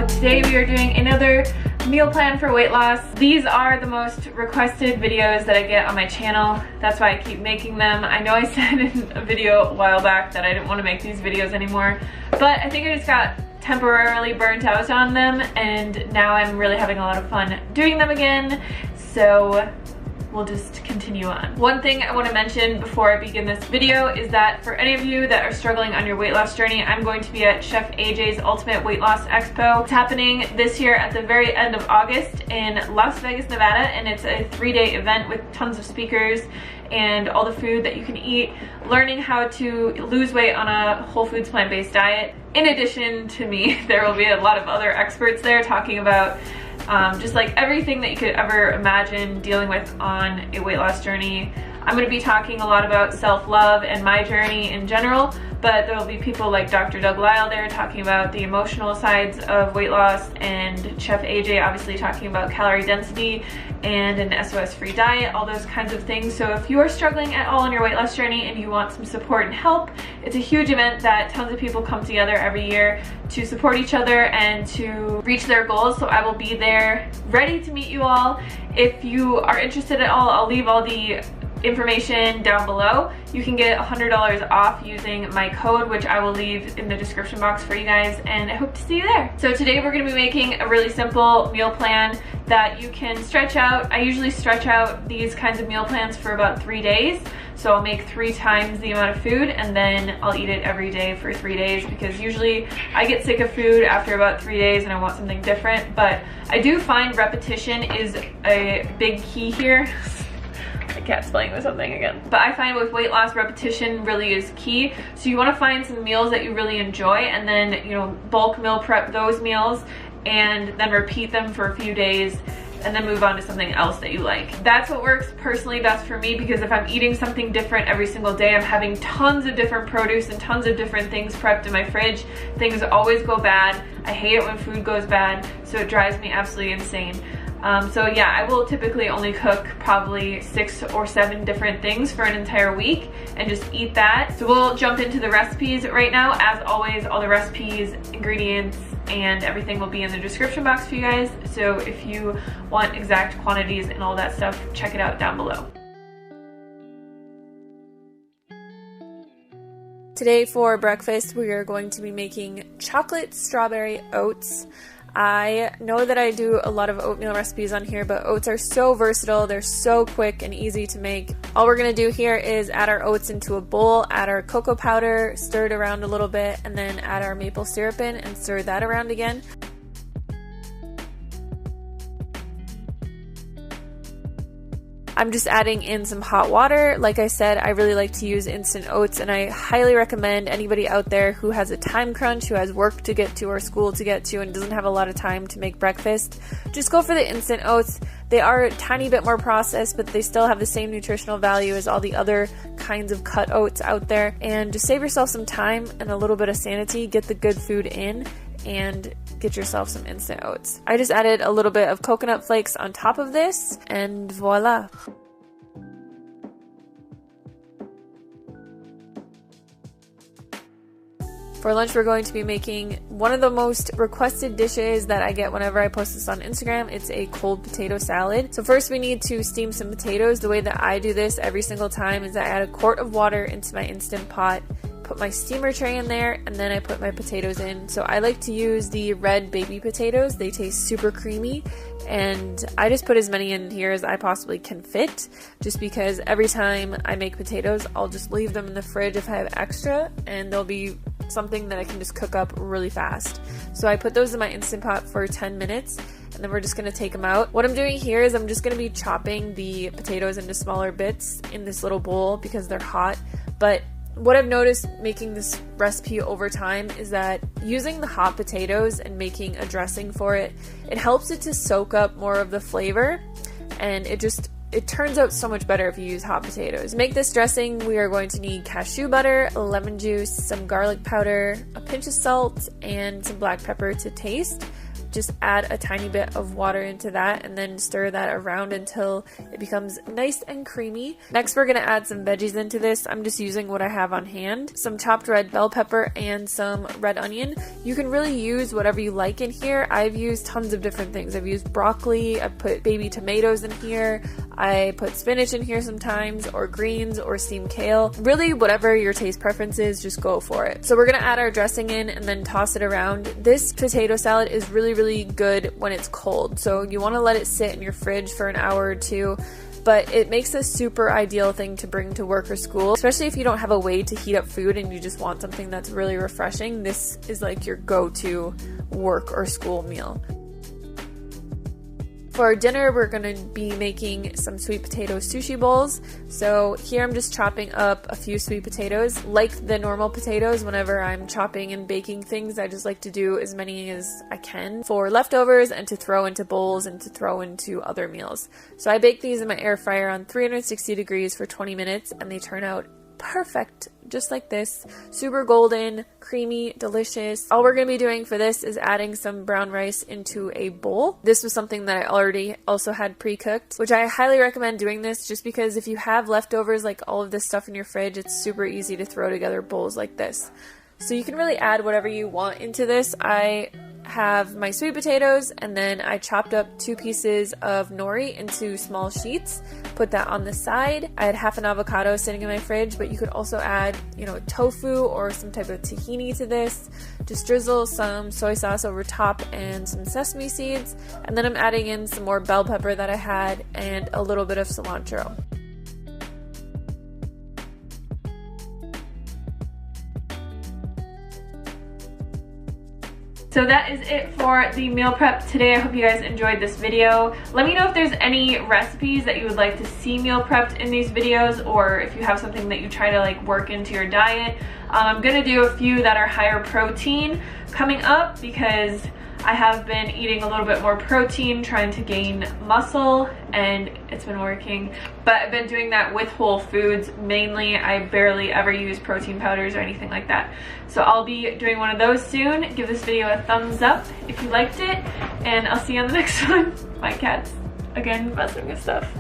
So today we are doing another meal plan for weight loss. These are the most requested videos that I get on my channel. That's why I keep making them. I know I said in a video a while back that I didn't want to make these videos anymore, but I think I just got temporarily burnt out on them, and now I'm really having a lot of fun doing them again. So we'll just continue on. One thing I want to mention before I begin this video is that for any of you that are struggling on your weight loss journey, I'm going to be at Chef AJ's Ultimate Weight Loss Expo. It's happening this year at the very end of August in Las Vegas, Nevada, and it's a 3-day event with tons of speakers and all the food that you can eat, learning how to lose weight on a whole foods plant-based diet. In addition to me, there will be a lot of other experts there talking about just like everything that you could ever imagine dealing with on a weight loss journey. I'm going to be talking a lot about self-love and my journey in general, but there will be people like Dr. Doug Lisle there talking about the emotional sides of weight loss, and Chef AJ obviously talking about calorie density and an SOS-free diet, all those kinds of things. So if you are struggling at all on your weight loss journey and you want some support and help, it's a huge event that tons of people come together every year to support each other and to reach their goals. So I will be there ready to meet you all. If you are interested at all, I'll leave all the information down below. You can get $100 off using my code, which I will leave in the description box for you guys, and I hope to see you there. So today we're going to be making a really simple meal plan that you can stretch out. I usually stretch out these kinds of meal plans for about 3 days. So I'll make 3 times the amount of food, and then I'll eat it every day for 3 days, because usually I get sick of food after about 3 days and I want something different. But I do find repetition is a big key here. My cat's playing with something again. But I find with weight loss, repetition really is key. So you want to find some meals that you really enjoy, and then, you know, bulk meal prep those meals and then repeat them for a few days and then move on to something else that you like. That's what works personally best for me, because if I'm eating something different every single day, I'm having tons of different produce and tons of different things prepped in my fridge. Things always go bad. I hate it when food goes bad, so it drives me absolutely insane. So yeah, I will typically only cook probably 6 or 7 different things for an entire week and just eat that. So we'll jump into the recipes right now. As always, all the recipes, ingredients, and everything will be in the description box for you guys. So if you want exact quantities and all that stuff, check it out down below. Today for breakfast, we are going to be making chocolate strawberry oats. I know that I do a lot of oatmeal recipes on here, but oats are so versatile. They're so quick and easy to make. All we're going to do here is add our oats into a bowl, add our cocoa powder, stir it around a little bit, and then add our maple syrup in and stir that around again. I'm just adding in some hot water. Like I said, I really like to use instant oats, and I highly recommend anybody out there who has a time crunch, who has work to get to or school to get to and doesn't have a lot of time to make breakfast, just go for the instant oats. They are a tiny bit more processed, but they still have the same nutritional value as all the other kinds of cut oats out there. And just save yourself some time and a little bit of sanity, get the good food in, and get yourself some instant oats. I just added a little bit of coconut flakes on top of this, and voila. For lunch, we're going to be making one of the most requested dishes that I get whenever I post this on Instagram. It's a cold potato salad. So first we need to steam some potatoes. The way that I do this every single time is I add a quart of water into my Instant Pot, put my steamer tray in there, and then I put my potatoes in. So I like to use the red baby potatoes. They taste super creamy, and I just put as many in here as I possibly can fit, just because every time I make potatoes, I'll just leave them in the fridge if I have extra, and they'll be something that I can just cook up really fast. So I put those in my Instant Pot for 10 minutes, and then we're just going to take them out. What I'm doing here is I'm just going to be chopping the potatoes into smaller bits in this little bowl because they're hot. But what I've noticed making this recipe over time is that using the hot potatoes and making a dressing for it, it helps it to soak up more of the flavor, and it turns out so much better if you use hot potatoes. To make this dressing, we are going to need cashew butter, lemon juice, some garlic powder, a pinch of salt, and some black pepper to taste. just add a tiny bit of water into that and then stir that around until it becomes nice and creamy. Next, we're going to add some veggies into this. I'm just using what I have on hand. Some chopped red bell pepper and some red onion. You can really use whatever you like in here. I've used tons of different things. I've used broccoli, I've put baby tomatoes in here, I put spinach in here sometimes, or greens, or steamed kale. Really, whatever your taste preference is, just go for it. So we're gonna add our dressing in and then toss it around. This potato salad is really good when it's cold. So you wanna let it sit in your fridge for an hour or two, but it makes a super ideal thing to bring to work or school, especially if you don't have a way to heat up food and you just want something that's really refreshing. This is like your go-to work or school meal. For dinner, we're going to be making some sweet potato sushi bowls. So here I'm just chopping up a few sweet potatoes. Like the normal potatoes, whenever I'm chopping and baking things, I just like to do as many as I can for leftovers and to throw into bowls and to throw into other meals. So I bake these in my air fryer on 360 degrees for 20 minutes and they turn out perfect, just like this. Super golden, creamy, delicious. All we're going to be doing for this is adding some brown rice into a bowl. This was something that I already also had pre-cooked, which I highly recommend doing this just because if you have leftovers, like all of this stuff in your fridge, it's super easy to throw together bowls like this. So you can really add whatever you want into this. I have my sweet potatoes and then I chopped up 2 pieces of nori into small sheets, put that on the side. I had half an avocado sitting in my fridge, but you could also add, tofu or some type of tahini to this. Just drizzle some soy sauce over top and some sesame seeds, and then I'm adding in some more bell pepper that I had and a little bit of cilantro. So that is it for the meal prep today. I hope you guys enjoyed this video. Let me know if there's any recipes that you would like to see meal prepped in these videos, or if you have something that you try to work into your diet. I'm gonna do a few that are higher protein coming up because I have been eating a little bit more protein, trying to gain muscle, and it's been working. But I've been doing that with whole foods mainly. I barely ever use protein powders or anything like that. So I'll be doing one of those soon. Give this video a thumbs up if you liked it, and I'll see you on the next one. My cat's again messing with stuff.